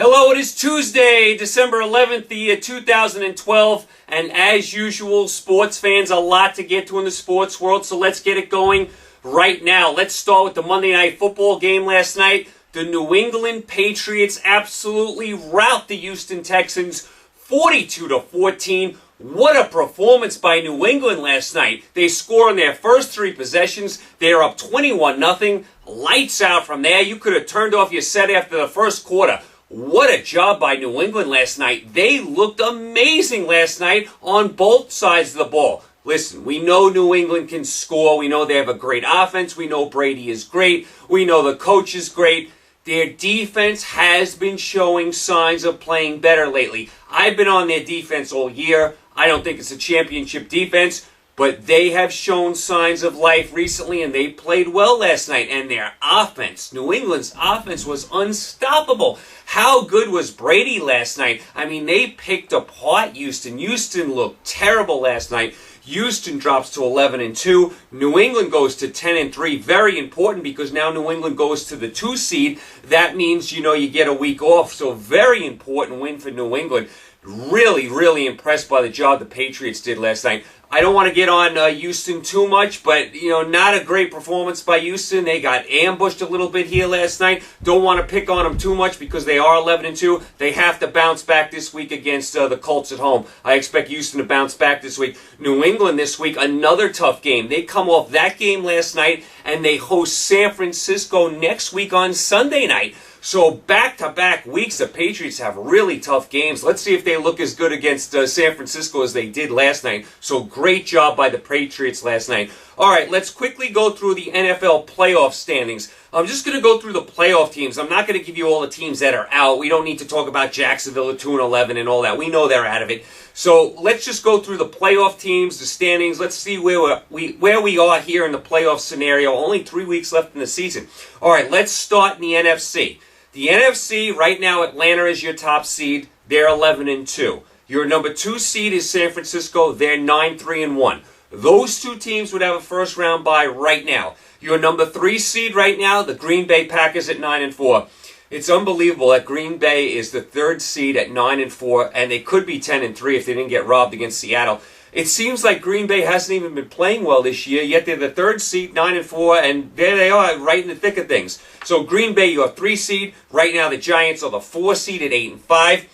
Hello, it is Tuesday, December 11th, the year 2012, and as usual, sports fans, a lot to get to in the sports world, so let's get it going right now. Let's start with the Monday Night Football game last night. The New England Patriots absolutely rout the Houston Texans 42-14. What a performance by New England last night. They score on their first three possessions. They're up 21-0. Lights out from there. You could have turned off your set after the first quarter. What a job by New England last night. They looked amazing last night on both sides of the ball. Listen, we know New England can score. We know they have a great offense. We know Brady is great. We know the coach is great. Their defense has been showing signs of playing better lately. I've been on their defense all year. I don't think it's a championship defense, but they have shown signs of life recently, and they played well last night. And their offense, New England's offense, was unstoppable. How good was Brady last night? I mean, they picked apart Houston. Houston looked terrible last night. Houston drops to 11-2. New England goes to 10-3. Very important because now New England goes to the 2 seed. That means, you get a week off. So very important win for New England. Really, really impressed by the job the Patriots did last night. I don't want to get on Houston too much, but, not a great performance by Houston. They got ambushed a little bit here last night. Don't want to pick on them too much because they are 11-2. They have to bounce back this week against the Colts at home. I expect Houston to bounce back this week. New England this week, another tough game. They come off that game last night, and they host San Francisco next week on Sunday night. So back-to-back weeks, the Patriots have really tough games. Let's see if they look as good against San Francisco as they did last night. So great job by the Patriots last night. All right, let's quickly go through the NFL playoff standings. I'm just going to go through the playoff teams. I'm not going to give you all the teams that are out. We don't need to talk about Jacksonville at 2-11 and all that. We know they're out of it. So let's just go through the playoff teams, the standings. Let's see where we are here in the playoff scenario. Only 3 weeks left in the season. All right, let's start in the NFC. The NFC, right now, Atlanta is your top seed. They're 11-2. Your number 2 seed is San Francisco. They're 9-3-1. Those two teams would have a first-round bye right now. Your number 3 seed right now, the Green Bay Packers at 9-4. It's unbelievable that Green Bay is the 3rd seed at 9-4, and they could be 10-3 if they didn't get robbed against Seattle. It seems like Green Bay hasn't even been playing well this year, yet they're the 3rd seed, 9-4, and there they are, right in the thick of things. So Green Bay, you're 3 seed. Right now, the Giants are the 4 seed at 8-5.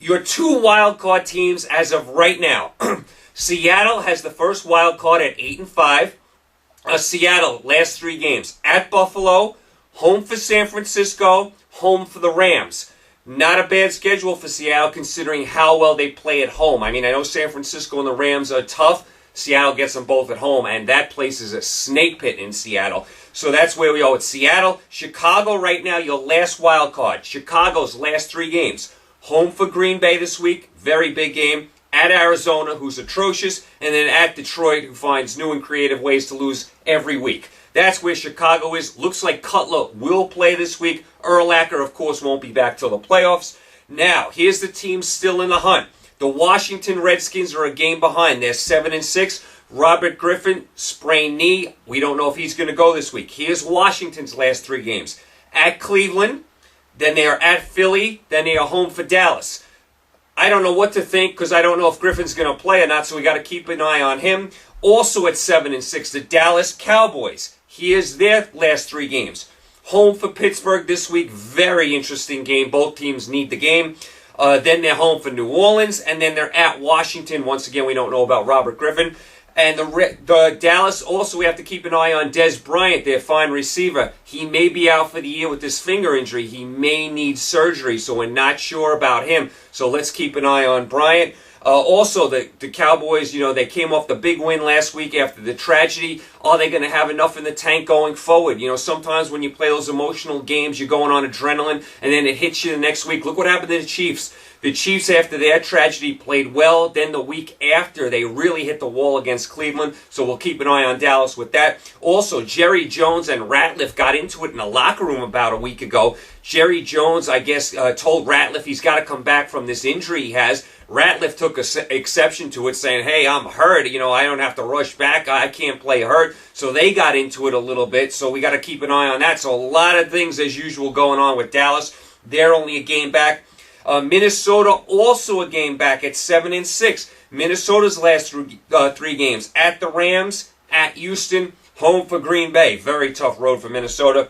Your 2 wild card teams as of right now. Seattle has the first wild card at 8-5. Seattle, last 3 games. At Buffalo, home for San Francisco, home for the Rams. Not a bad schedule for Seattle considering how well they play at home. I mean, I know San Francisco and the Rams are tough. Seattle gets them both at home, and that place is a snake pit in Seattle. So that's where we are with Seattle. Chicago right now, your last wild card. Chicago's last 3 games. Home for Green Bay this week, very big game. At Arizona, who's atrocious, and then at Detroit, who finds new and creative ways to lose every week. That's where Chicago is. Looks like Cutler will play this week. Urlacher, of course, won't be back till the playoffs. Now, here's the team still in the hunt. The Washington Redskins are a game behind. They're 7-6. Robert Griffin, sprained knee. We don't know if he's going to go this week. Here's Washington's last 3 games. At Cleveland, then they are at Philly, then they are home for Dallas. I don't know what to think because I don't know if Griffin's going to play or not, so we got to keep an eye on him. Also at 7-6, the Dallas Cowboys. Here's their last 3 games. Home for Pittsburgh this week. Very interesting game. Both teams need the game. Then they're home for New Orleans, and then they're at Washington. Once again, we don't know about Robert Griffin. And the Dallas, also we have to keep an eye on Dez Bryant, their fine receiver. He may be out for the year with this finger injury. He may need surgery, so we're not sure about him. So let's keep an eye on Bryant. Also, the Cowboys, they came off the big win last week after the tragedy. Are they going to have enough in the tank going forward? Sometimes when you play those emotional games, you're going on adrenaline, and then it hits you the next week. Look what happened to the Chiefs. The Chiefs, after their tragedy, played well. Then the week after, they really hit the wall against Cleveland. So we'll keep an eye on Dallas with that. Also, Jerry Jones and Ratliff got into it in the locker room about a week ago. Jerry Jones, I guess, told Ratliff he's got to come back from this injury he has. Ratliff took exception to it, saying, hey, I'm hurt. I don't have to rush back. I can't play hurt. So they got into it a little bit. So we got to keep an eye on that. So a lot of things, as usual, going on with Dallas. They're only a game back. Minnesota also a game back at 7-6. Minnesota's last three games at the Rams, at Houston, home for Green Bay. Very tough road for Minnesota.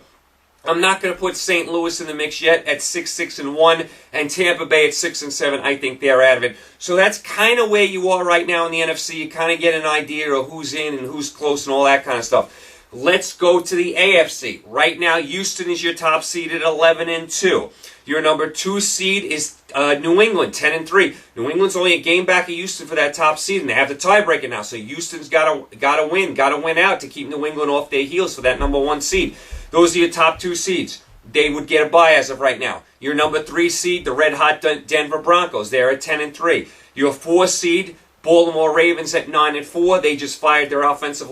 I'm not going to put St. Louis in the mix yet at 6-1, and Tampa Bay at 6-7. I think they're out of it. So that's kind of where you are right now in the NFC. You kind of get an idea of who's in and who's close and all that kind of stuff. Let's go to the AFC. Right now, Houston is your top seed at 11-2. Your number 2 seed is New England, 10-3. New England's only a game back of Houston for that top seed, and they have the tiebreaker now. So Houston's got to win out to keep New England off their heels for that number 1 seed. Those are your top 2 seeds. They would get a bye as of right now. Your number 3 seed, the red-hot Denver Broncos. They're at 10-3. Your 4 seed, Baltimore Ravens at 9-4. They just fired their offensive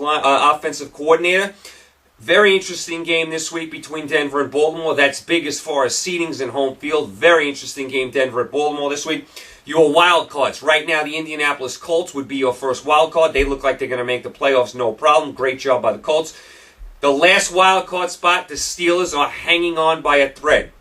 coordinator. Very interesting game this week between Denver and Baltimore. That's big as far as seedings and home field. Very interesting game, Denver at Baltimore this week. Your wild cards. Right now, the Indianapolis Colts would be your first wild card. They look like they're going to make the playoffs, no problem. Great job by the Colts. The last wild card spot, the Steelers are hanging on by a thread.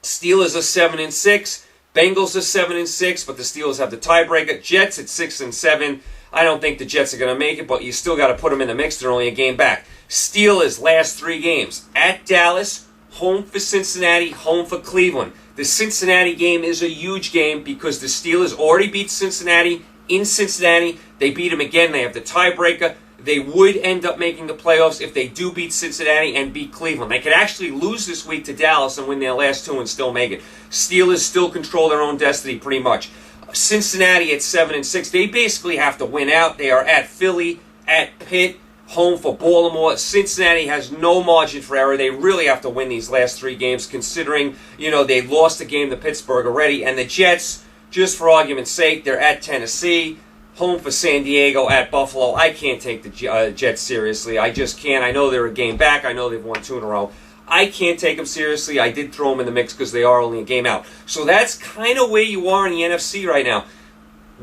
Steelers are 7-6. Bengals are 7-6, but the Steelers have the tiebreaker. Jets at 6-7. I don't think the Jets are going to make it, but you still got to put them in the mix. They're only a game back. Steelers last 3 games. At Dallas, home for Cincinnati, home for Cleveland. The Cincinnati game is a huge game because the Steelers already beat Cincinnati in Cincinnati. They beat them again. They have the tiebreaker. They would end up making the playoffs if they do beat Cincinnati and beat Cleveland. They could actually lose this week to Dallas and win their last 2 and still make it. Steelers still control their own destiny pretty much. Cincinnati at 7-6. They basically have to win out. They are at Philly, at Pitt, home for Baltimore. Cincinnati has no margin for error. They really have to win these last 3 games considering, they lost a game to Pittsburgh already. And the Jets, just for argument's sake, they're at Tennessee, home for San Diego, at Buffalo. I can't take the Jets seriously. I just can't. I know they're a game back. I know they've won 2 in a row. I can't take them seriously. I did throw them in the mix because they are only a game out. So that's kind of where you are in the NFC right now.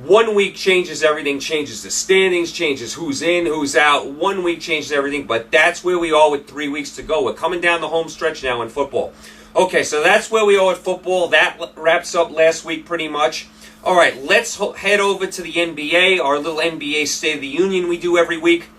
1 week changes everything, changes the standings, changes who's in, who's out. 1 week changes everything, but that's where we are with 3 weeks to go. We're coming down the home stretch now in football. Okay, so that's where we are with football. That wraps up last week pretty much. All right, let's head over to the NBA, our little NBA State of the Union we do every week.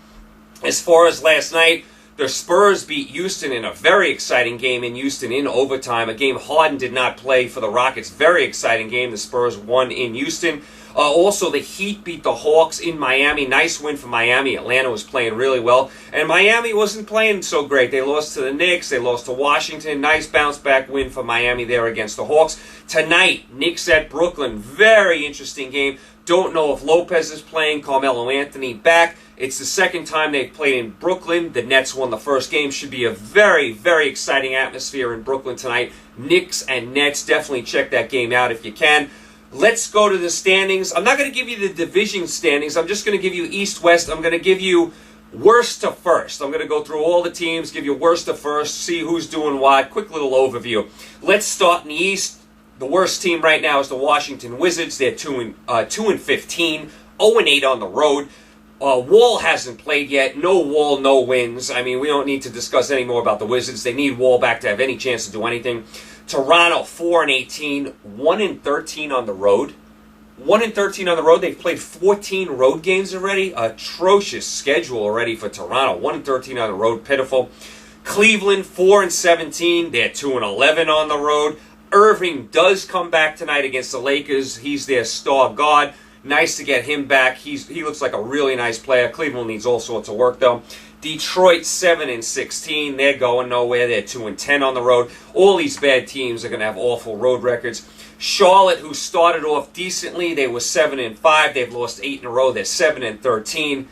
As far as last night, the Spurs beat Houston in a very exciting game in Houston in overtime, a game Harden did not play for the Rockets. Very exciting game. The Spurs won in Houston. Also, the Heat beat the Hawks in Miami. Nice win for Miami. Atlanta was playing really well. And Miami wasn't playing so great. They lost to the Knicks. They lost to Washington. Nice bounce-back win for Miami there against the Hawks. Tonight, Knicks at Brooklyn. Very interesting game. Don't know if Lopez is playing. Carmelo Anthony back. It's the second time they've played in Brooklyn. The Nets won the first game. Should be a very, very exciting atmosphere in Brooklyn tonight. Knicks and Nets. Definitely check that game out if you can. Let's go to the standings. I'm not going to give you the division standings. I'm just going to give you East-West. I'm going to give you worst to first. I'm going to go through all the teams, give you worst to first, see who's doing what. Quick little overview. Let's start in the East. The worst team right now is the Washington Wizards. They're 2-15, 0-8 on the road. Wall hasn't played yet. No Wall, no wins. I mean, we don't need to discuss any more about the Wizards. They need Wall back to have any chance to do anything. Toronto, 4-18, 1-13 on the road. 1-13 on the road. They've played 14 road games already. Atrocious schedule already for Toronto. 1-13 on the road. Pitiful. Cleveland, 4-17. They're 2-11 on the road. Irving does come back tonight against the Lakers. He's their star guard. Nice to get him back. He looks like a really nice player. Cleveland needs all sorts of work, though. Detroit, 7-16. They're going nowhere. They're 2-10 on the road. All these bad teams are going to have awful road records. Charlotte, who started off decently, they were 7-5. They've lost 8 in a row. They're 7-13.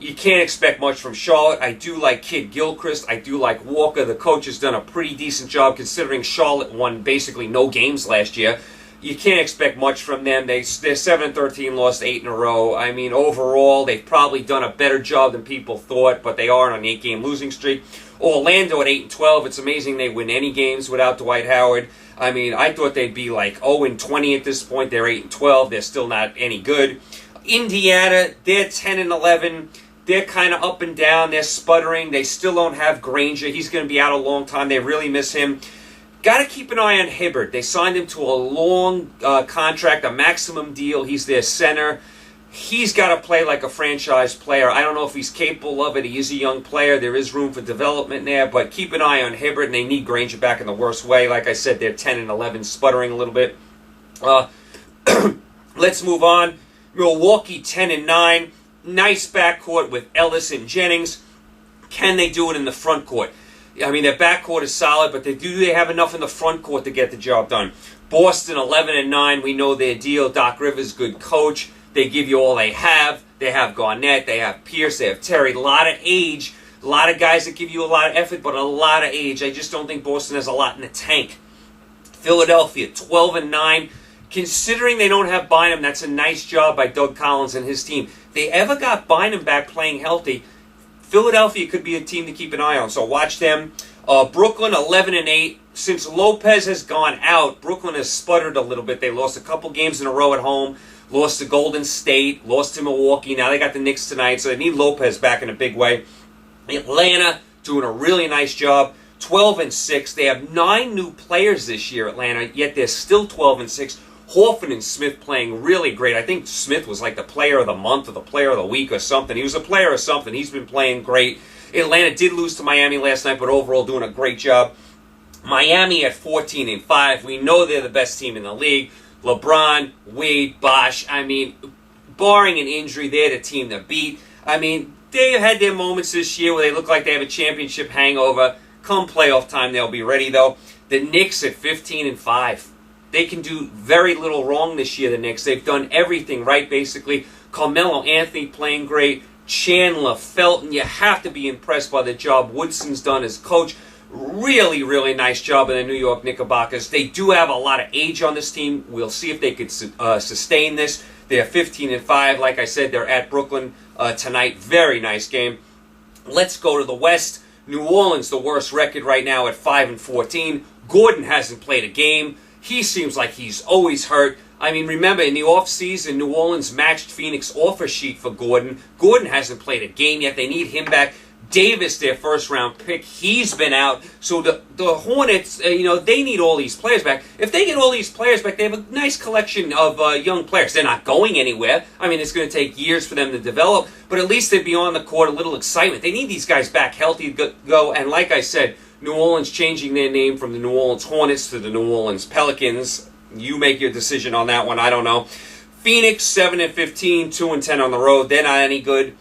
You can't expect much from Charlotte. I do like Kid Gilchrist. I do like Walker. The coach has done a pretty decent job considering Charlotte won basically no games last year. You can't expect much from them. They're 7-13, lost 8 in a row. I mean, overall, they've probably done a better job than people thought, but they are on an 8-game losing streak. Orlando at 8-12. It's amazing they win any games without Dwight Howard. I mean, I thought they'd be like 0-20 at this point. They're 8-12. They're still not any good. Indiana, they're 10-11. They're kind of up and down. They're sputtering. They still don't have Granger. He's going to be out a long time. They really miss him. Got to keep an eye on Hibbert. They signed him to a long contract, a maximum deal. He's their center. He's got to play like a franchise player. I don't know if he's capable of it. He is a young player. There is room for development there, but keep an eye on Hibbert, and they need Granger back in the worst way. Like I said, they're 10 and 11, sputtering a little bit. Let's move on. Milwaukee 10 and 9. Nice backcourt with Ellis and Jennings. Can they do it in the front court? I mean, their backcourt is solid, but they have enough in the front court to get the job done? Boston 11 and 9. We know their deal. Doc Rivers, good coach. They give you all they have. They have Garnett. They have Pierce. They have Terry. A lot of age. A lot of guys that give you a lot of effort, but a lot of age. I just don't think Boston has a lot in the tank. Philadelphia 12 and 9. Considering they don't have Bynum, that's a nice job by Doug Collins and his team. If they ever got Bynum back playing healthy, Philadelphia could be a team to keep an eye on. So watch them. Brooklyn 11 and 8. Since Lopez has gone out, Brooklyn has sputtered a little bit. They lost a couple games in a row at home. Lost to Golden State, lost to Milwaukee. Now they got the Knicks tonight, so they need Lopez back in a big way. Atlanta doing a really nice job, 12 and 6. They have 9 new players this year, Atlanta, yet they're still 12 and 6. Horford and Smith playing really great. I think Smith was like the player of the month or the player of the week or something. He was a player of something. He's been playing great. Atlanta did lose to Miami last night, but overall doing a great job. Miami at 14 and 5. We know they're the best team in the league. LeBron, Wade, Bosh. I mean, barring an injury, they're the team to beat. I mean, they had their moments this year where they look like they have a championship hangover. Come playoff time, they'll be ready, though. The Knicks at 15 and 5. They can do very little wrong this year, the Knicks. They've done everything right, basically. Carmelo Anthony playing great. Chandler, Felton. You have to be impressed by the job Woodson's done as coach. Really, really nice job in the New York Knickerbockers. They do have a lot of age on this team. We'll see if they could sustain this. They're 15 and 5. Like I said, they're at Brooklyn tonight. Very nice game. Let's go to the West. New Orleans, the worst record right now at 5 and 14. Gordon hasn't played a game. He seems like he's always hurt. I mean, remember, in the offseason, New Orleans matched Phoenix offer sheet for Gordon. Gordon hasn't played a game yet. They need him back. Davis, their first-round pick, he's been out. So the Hornets, they need all these players back. If they get all these players back, they have a nice collection of young players. They're not going anywhere. I mean, it's going to take years for them to develop, but at least they'd be on the court, a little excitement. They need these guys back healthy to go. And like I said, New Orleans changing their name from the New Orleans Hornets to the New Orleans Pelicans. You make your decision on that one. I don't know. Phoenix, 7 and 15, 2 and 10 on the road. They're not any good.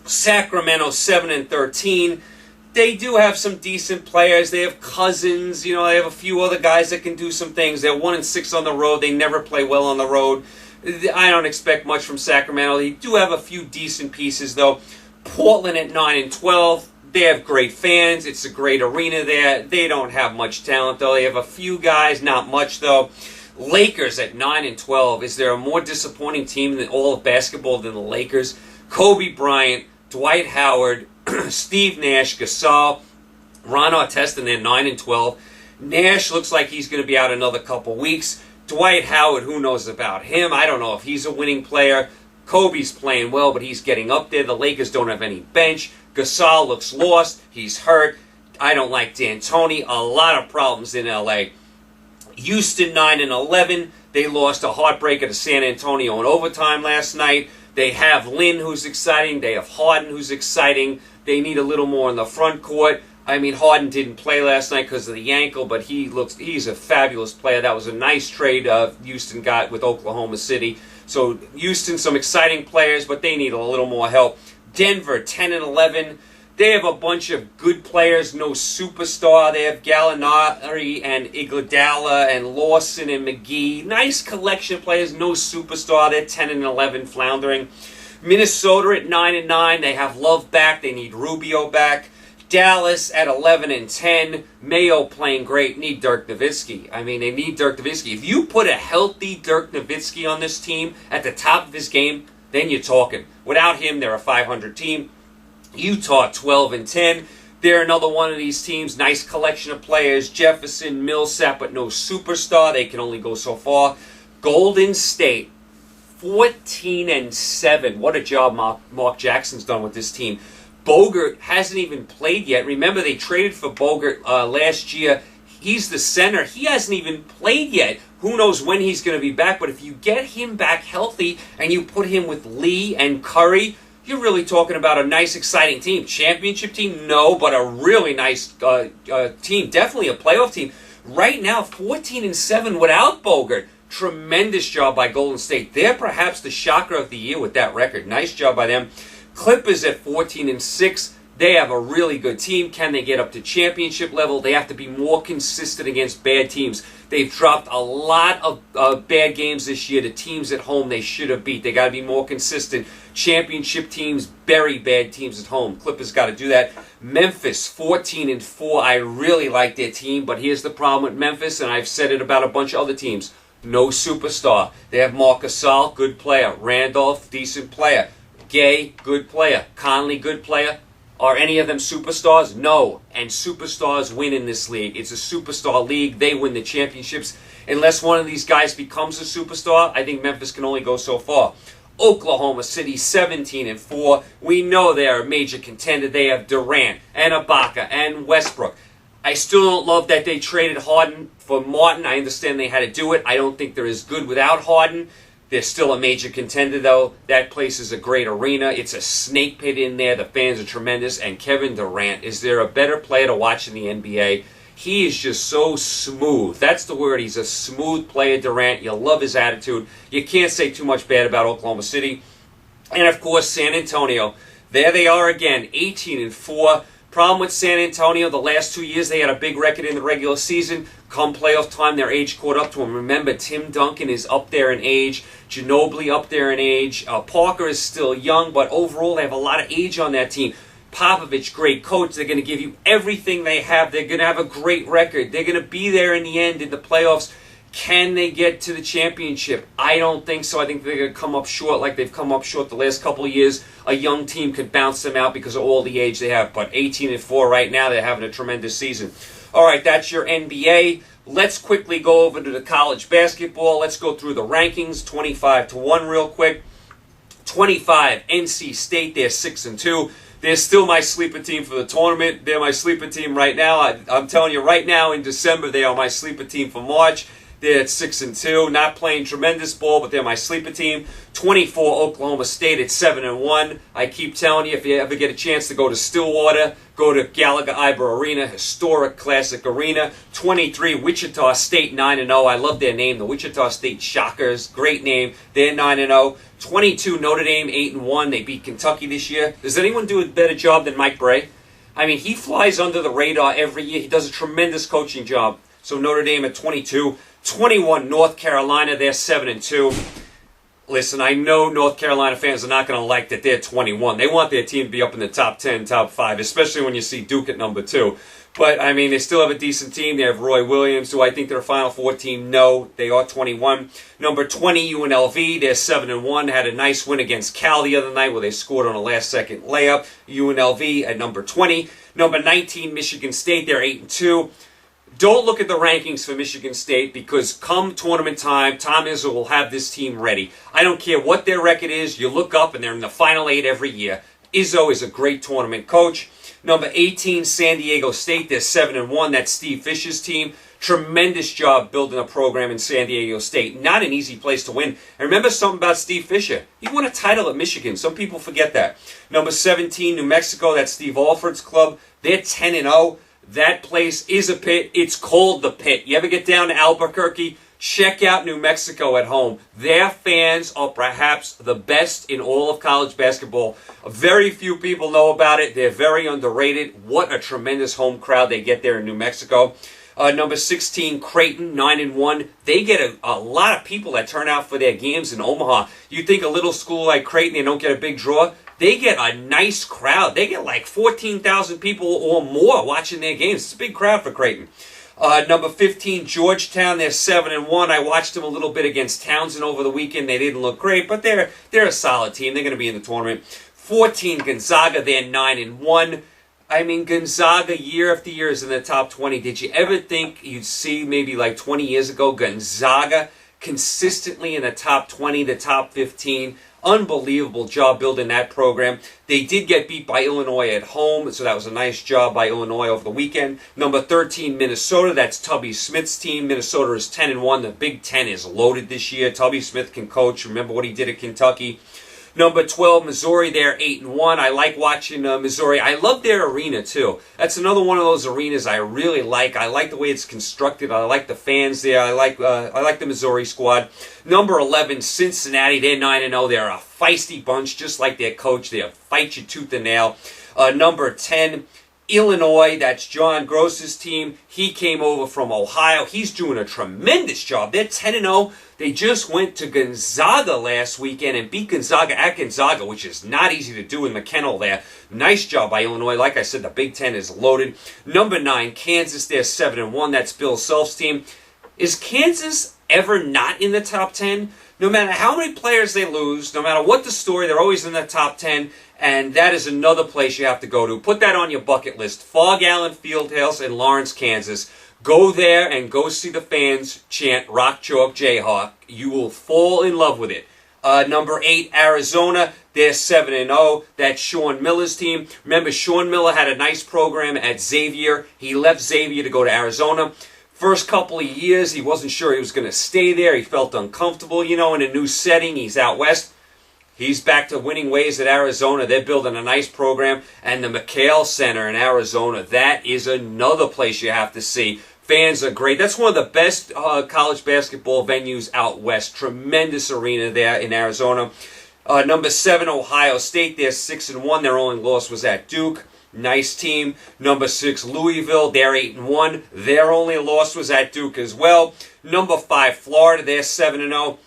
Sacramento 7 and 13. They do have some decent players. They have Cousins. They have a few other guys that can do some things. They're 1 and 6 on the road. They never play well on the road. I don't expect much from Sacramento. They do have a few decent pieces though. Portland at 9 and 12. They have great fans. It's a great arena there. They don't have much talent though. They have a few guys, not much though. Lakers at 9 and 12. Is there a more disappointing team in all of basketball than the Lakers? Kobe Bryant, Dwight Howard, Steve Nash, Gasol, Ron Artest, and they're 9 and 12. Nash looks like he's going to be out another couple weeks. Dwight Howard, who knows about him? I don't know if he's a winning player. Kobe's playing well, but he's getting up there. The Lakers don't have any bench. Gasol looks lost. He's hurt. I don't like D'Antoni. A lot of problems in L.A. Houston 9 and 11. They lost a heartbreaker to San Antonio in overtime last night. They have Lynn, who's exciting. They have Harden, who's exciting. They need a little more in the front court. I mean, Harden didn't play last night because of the ankle, but he's a fabulous player. That was a nice trade Houston got with Oklahoma City. So Houston, some exciting players, but they need a little more help. Denver, 10 and 11. They have a bunch of good players, no superstar. They have Gallinari and Iguodala and Lawson and McGee. Nice collection of players, no superstar. They're 10 and 11, floundering. Minnesota at 9 and 9. They have Love back. They need Rubio back. Dallas at 11 and 10. Mayo playing great. Need Dirk Nowitzki. I mean, they need Dirk Nowitzki. If you put a healthy Dirk Nowitzki on this team at the top of his game, then you're talking. Without him, they're a 500 team. Utah 12 and 10. They're another one of these teams. Nice collection of players. Jefferson, Millsap, but no superstar. They can only go so far. Golden State 14 and 7. What a job Mark Jackson's done with this team. Bogert hasn't even played yet. Remember, they traded for Bogert last year. He's the center. He hasn't even played yet. Who knows when he's going to be back? But if you get him back healthy and you put him with Lee and Curry, you're really talking about a nice, exciting team. Championship team? No, but a really nice team. Definitely a playoff team. Right now, 14-7 without Bogert. Tremendous job by Golden State. They're perhaps the shocker of the year with that record. Nice job by them. Clippers at 14-6. They have a really good team. Can they get up to championship level? They have to be more consistent against bad teams. They've dropped a lot of bad games this year to teams at home they should have beat. They got to be more consistent. Championship teams bury bad teams at home. Clippers got to do that. Memphis, 14-4. I really like their team, but here's the problem with Memphis, and I've said it about a bunch of other teams. No superstar. They have Marc Gasol, good player. Randolph, decent player. Gay, good player. Conley, good player. Are any of them superstars? No. And superstars win in this league. It's a superstar league. They win the championships. Unless one of these guys becomes a superstar, I think Memphis can only go so far. Oklahoma City, 17-4. We know they're a major contender. They have Durant and Ibaka and Westbrook. I still don't love that they traded Harden for Martin. I understand they had to do it. I don't think they're as good without Harden. They're still a major contender, though. That place is a great arena. It's a snake pit in there. The fans are tremendous. And Kevin Durant, is there a better player to watch in the NBA? He is just so smooth. That's the word. He's a smooth player, Durant. You love his attitude. You can't say too much bad about Oklahoma City. And, of course, San Antonio. There they are again, 18-4. Problem with San Antonio, the last 2 years they had a big record in the regular season. Come playoff time, their age caught up to them. Remember, Tim Duncan is up there in age. Ginobili up there in age. Parker is still young, but overall they have a lot of age on that team. Popovich, great coach. They're going to give you everything they have. They're going to have a great record. They're going to be there in the end in the playoffs. Can they get to the championship? I don't think so. I think they're going to come up short like they've come up short the last couple of years. A young team could bounce them out because of all the age they have. But 18-4 right now, they're having a tremendous season. All right, that's your NBA. Let's quickly go over to the college basketball. Let's go through the rankings, 25-1 real quick. 25, NC State, they're 6-2. They're still my sleeper team for the tournament. They're my sleeper team right now. I'm telling you right now, in December, they are my sleeper team for March. They're at 6-2, not playing tremendous ball, but they're my sleeper team. 24, Oklahoma State at 7-1. I keep telling you, if you ever get a chance to go to Stillwater, go to Gallagher-Iber Arena, historic classic arena. 23, Wichita State 9-0. I love their name, the Wichita State Shockers. Great name. They're 9-0. 22, Notre Dame 8-1. They beat Kentucky this year. Does anyone do a better job than Mike Bray? I mean, he flies under the radar every year. He does a tremendous coaching job. So Notre Dame at 22. 21, North Carolina, they're 7-2. Listen, I know North Carolina fans are not going to like that they're 21. They want their team to be up in the top 10, top 5, especially when you see Duke at number 2. But, I mean, they still have a decent team. They have Roy Williams. Do I think they're a Final Four team? No, they are 21. Number 20, UNLV, they're 7-1. Had a nice win against Cal the other night where they scored on a last-second layup. UNLV at number 20. Number 19, Michigan State, they're 8-2. Don't look at the rankings for Michigan State because come tournament time, Tom Izzo will have this team ready. I don't care what their record is. You look up and they're in the Final 8 every year. Izzo is a great tournament coach. Number 18, San Diego State. They're 7-1. That's Steve Fisher's team. Tremendous job building a program in San Diego State. Not an easy place to win. And remember something about Steve Fisher. He won a title at Michigan. Some people forget that. Number 17, New Mexico. That's Steve Alford's club. They're 10-0. That place is a pit. It's called the Pit. You ever get down to Albuquerque? Check out New Mexico at home. Their fans are perhaps the best in all of college basketball. Very few people know about it. They're very underrated. What a tremendous home crowd they get there in New Mexico. Number 16, Creighton, 9-1. They get a lot of people that turn out for their games in Omaha. You think a little school like Creighton, they don't get a big draw? They get a nice crowd. They get like 14,000 people or more watching their games. It's a big crowd for Creighton. Number 15, Georgetown. They're 7-1. I watched them a little bit against Townsend over the weekend. They didn't look great, but they're a solid team. They're going to be in the tournament. 14, Gonzaga. They're 9-1. I mean, Gonzaga year after year is in the top 20. Did you ever think you'd see maybe like 20 years ago Gonzaga consistently in the top 20, the top 15. Unbelievable job building that program. They did get beat by Illinois at home, so that was a nice job by Illinois over the weekend. Number 13, Minnesota. That's Tubby Smith's team. Minnesota is 10-1. The Big Ten is loaded this year. Tubby Smith can coach. Remember what he did at Kentucky. Number 12, Missouri, they're 8-1. I like watching Missouri. I love their arena, too. That's another one of those arenas I really like. I like the way it's constructed. I like the fans there. I like the Missouri squad. Number 11, Cincinnati, they're 9-0. They're a feisty bunch, just like their coach. They'll fight you tooth and nail. Number 10, Illinois, that's John Gross's team. He came over from Ohio. He's doing a tremendous job. They're 10-0. They just went to Gonzaga last weekend and beat Gonzaga at Gonzaga, which is not easy to do in McKinnell there. Nice job by Illinois. Like I said, the Big Ten is loaded. Number 9, Kansas, they're 7-1. That's Bill Self's team. Is Kansas ever not in the top 10? No matter how many players they lose, no matter what the story, they're always in the top 10. And that is another place you have to go to. Put that on your bucket list. Fog Allen Fieldhouse in Lawrence, Kansas. Go there and go see the fans chant Rock Chalk Jayhawk. You will fall in love with it. Number 8, Arizona. They're 7-0. That's Sean Miller's team. Remember, Sean Miller had a nice program at Xavier. He left Xavier to go to Arizona. First couple of years, he wasn't sure he was going to stay there. He felt uncomfortable, in a new setting. He's out west. He's back to winning ways at Arizona. They're building a nice program. And the McHale Center in Arizona, that is another place you have to see. Fans are great. That's one of the best college basketball venues out west. Tremendous arena there in Arizona. Number 7, Ohio State. They're 6-1. Their only loss was at Duke. Nice team. Number 6, Louisville. They're 8-1. Their only loss was at Duke as well. Number 5, Florida. They're 7-0.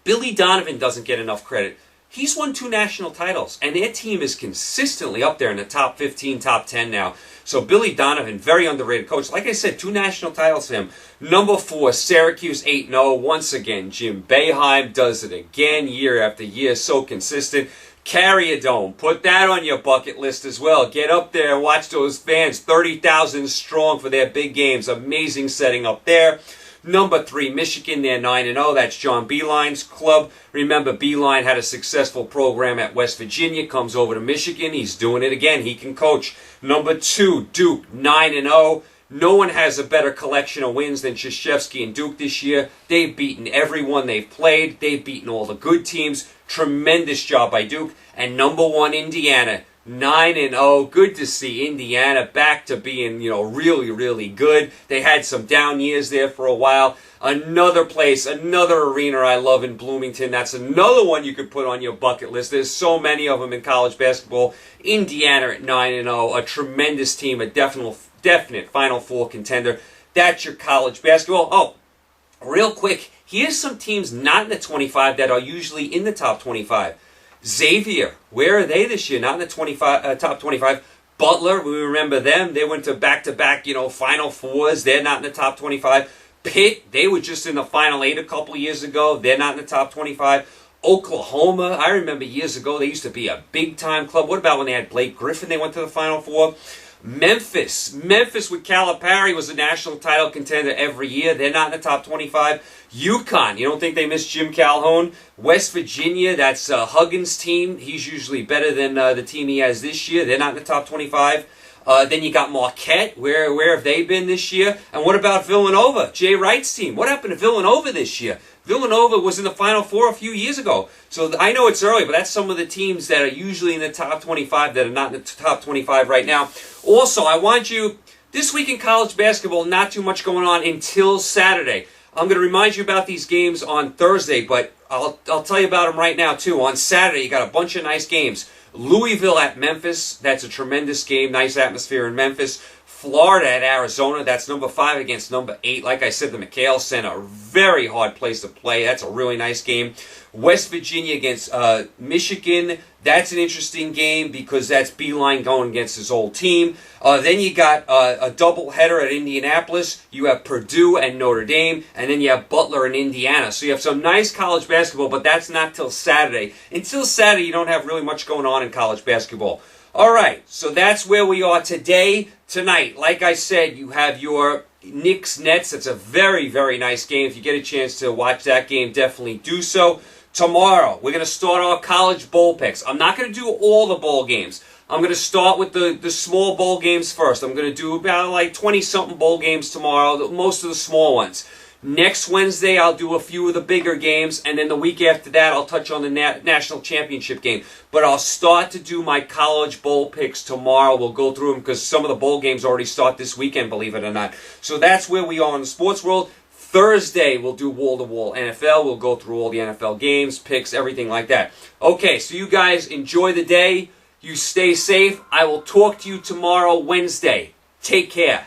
Billy Donovan doesn't get enough credit. He's won 2 national titles, and their team is consistently up there in the top 15, top 10 now. So Billy Donovan, very underrated coach. Like I said, 2 national titles for him. Number 4, Syracuse, 8-0. Once again, Jim Boeheim does it again, year after year, so consistent. Carry a dome. Put that on your bucket list as well. Get up there and watch those fans, 30,000 strong for their big games. Amazing setting up there. Number 3, Michigan, they're 9-0. That's John Beilein's club. Remember, Beilein had a successful program at West Virginia, comes over to Michigan. He's doing it again. He can coach. Number 2, Duke, 9-0. No one has a better collection of wins than Krzyzewski and Duke this year. They've beaten everyone they've played. They've beaten all the good teams. Tremendous job by Duke. And number 1, Indiana, 9-0. Good to see Indiana back to being, really, really good. They had some down years there for a while. Another place, another arena I love in Bloomington. That's another one you could put on your bucket list. There's so many of them in college basketball. Indiana at 9-0. A tremendous team, a definite Final Four contender. That's your college basketball. Oh, real quick, here's some teams not in the 25 that are usually in the top 25. Xavier, where are they this year? Not in the top 25. Butler, we remember them. They went to back-to-back, Final Fours. They're not in the top 25. Pitt, they were just in the Final 8 a couple of years ago. They're not in the top 25. Oklahoma, I remember years ago, they used to be a big-time club. What about when they had Blake Griffin? They went to the Final Four. Memphis with Calipari was a national title contender every year. They're not in the top 25. UConn, you don't think they missed Jim Calhoun? West Virginia, that's Huggins' team. He's usually better than the team he has this year. They're not in the top 25. Then you got Marquette. Where have they been this year? And what about Villanova? Jay Wright's team. What happened to Villanova this year? Villanova was in the Final Four a few years ago. So I know it's early, but that's some of the teams that are usually in the top 25 that are not in the top 25 right now. Also, I want you, this week in college basketball, not too much going on until Saturday. I'm going to remind you about these games on Thursday, but I'll tell you about them right now, too. On Saturday, you got a bunch of nice games. Louisville at Memphis, that's a tremendous game. Nice atmosphere in Memphis. Florida at Arizona, that's number 5 against number 8. Like I said, the McHale Center, very hard place to play. That's a really nice game. West Virginia against Michigan, that's an interesting game because that's Beilein going against his old team. Then you got a doubleheader at Indianapolis. You have Purdue and Notre Dame, and then you have Butler and Indiana. So you have some nice college basketball, but that's not till Saturday. Until Saturday, you don't have really much going on in college basketball. All right, so that's where we are today. Tonight, like I said, you have your Knicks Nets. It's a very, very nice game. If you get a chance to watch that game, definitely do so. Tomorrow, we're going to start our college bowl picks. I'm not going to do all the bowl games. I'm going to start with the small bowl games first. I'm going to do about like 20-something bowl games tomorrow, most of the small ones. Next Wednesday, I'll do a few of the bigger games, and then the week after that, I'll touch on the national championship game. But I'll start to do my college bowl picks tomorrow. We'll go through them because some of the bowl games already start this weekend, believe it or not. So that's where we are in the sports world. Thursday, we'll do wall-to-wall NFL. We'll go through all the NFL games, picks, everything like that. Okay, so you guys enjoy the day. You stay safe. I will talk to you tomorrow, Wednesday. Take care.